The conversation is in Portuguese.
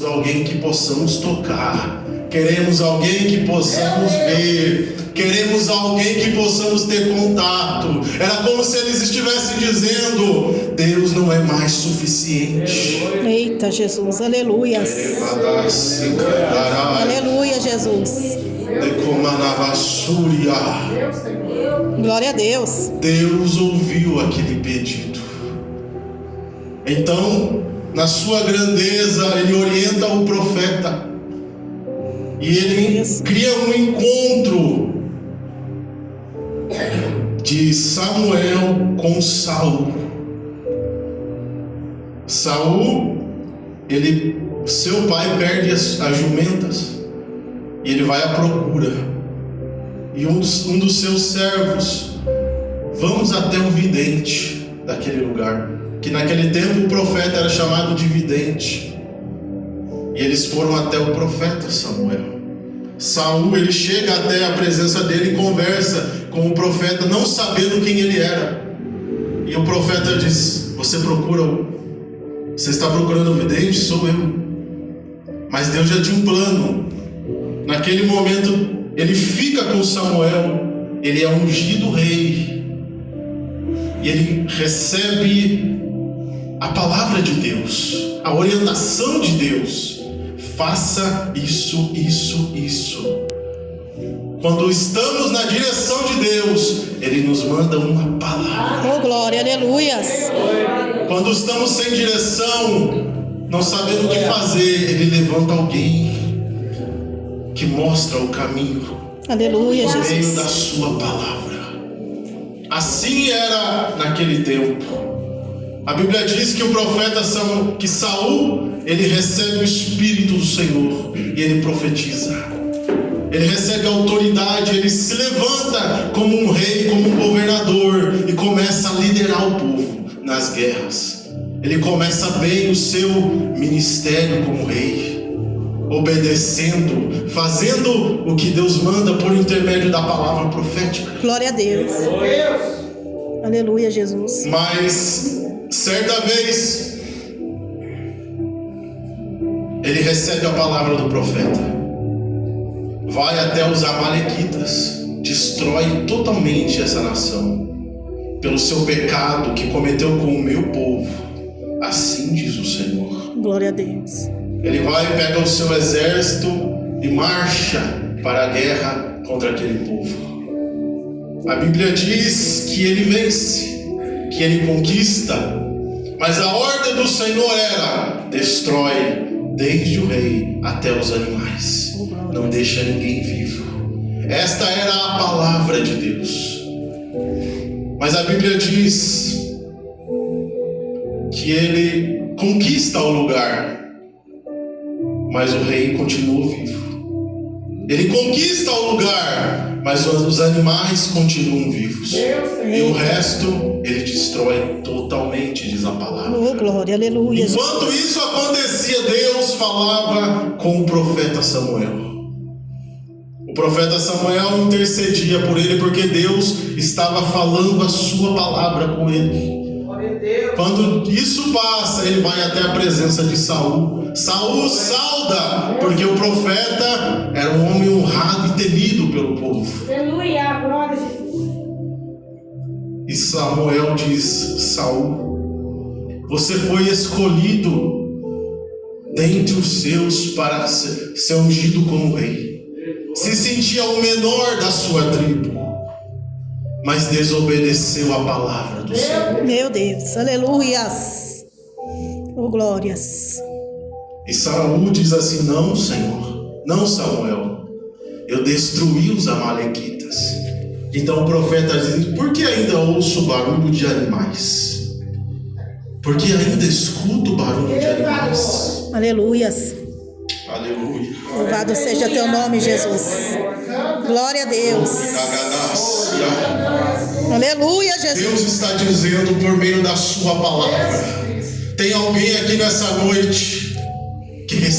alguém que possamos tocar, queremos alguém que possamos ver, queremos alguém que possamos ter contato. Era como se eles estivessem dizendo: Deus não é mais suficiente. Eita, Jesus, aleluias. Aleluia, Jesus. Glória a Deus. Deus ouviu aquele pedido. Então, na sua grandeza, ele orienta o profeta e ele cria um encontro de Samuel com Saul. Saul, seu pai perde as jumentas e ele vai à procura. E um dos seus servos: vamos até o vidente daquele lugar, que naquele tempo o profeta era chamado de vidente. E eles foram até o profeta Samuel. Saul, ele chega até a presença dele e conversa com o profeta, não sabendo quem ele era. E o profeta diz: você está procurando o vidente? Sou eu. Mas Deus já tinha um plano. Naquele momento ele fica com Samuel, ele é ungido rei, e ele recebe a palavra de Deus, a orientação de Deus: faça isso, isso, isso. Quando estamos na direção de Deus, ele nos manda uma palavra. Oh, glória, aleluias. Quando estamos sem direção, não sabendo o que fazer, ele levanta alguém que mostra o caminho, aleluia, por meio Jesus, da sua palavra. Assim era naquele tempo. A Bíblia diz que o profeta que Saul, ele recebe o Espírito do Senhor e ele profetiza. Ele recebe autoridade, ele se levanta como um rei, como um governador, e começa a liderar o povo nas guerras. Ele começa bem o seu ministério como rei, obedecendo, fazendo o que Deus manda por intermédio da palavra profética. glória a Deus. Aleluia, Jesus. Mas certa vez ele recebe a palavra do profeta, vai até os amalequitas, destrói totalmente essa nação pelo seu pecado que cometeu com o meu povo. Assim diz o Senhor. Glória a Deus. Ele vai, pega o seu exército e marcha para a guerra contra aquele povo. A Bíblia diz que ele vence, que ele conquista, mas a ordem do Senhor era: destrói desde o rei até os animais, não deixa ninguém vivo. Esta era a palavra de Deus. Mas a Bíblia diz que ele conquista o lugar, mas o rei continua vivo. Ele conquista o lugar, mas os animais continuam vivos. E o resto ele destrói totalmente, diz a palavra. Oh, glória, aleluia. Enquanto isso acontecia, Deus falava com o profeta Samuel. O profeta Samuel intercedia por ele, porque Deus estava falando a sua palavra com ele. Quando isso passa, ele vai até a presença de Saul. Saul sauda, porque o profeta era um homem honrado e temido pelo povo. Aleluia, glória a Jesus. E Samuel diz: Saul, você foi escolhido dentre os seus para ser ungido como rei. Se sentia o menor da sua tribo, mas desobedeceu a palavra do Senhor. Meu Deus, aleluias. Oh, glórias. E Saul diz assim: não, Senhor, não, Samuel, eu destruí os amalequitas. Então o profeta diz: por que ainda ouço barulho de animais? Porque ainda escuto barulho de animais. Aleluias. Aleluia. Louvado seja teu nome, Jesus. Glória a Deus. Aleluia, Jesus. Deus está dizendo por meio da sua palavra. Tem alguém aqui nessa noite que recebeu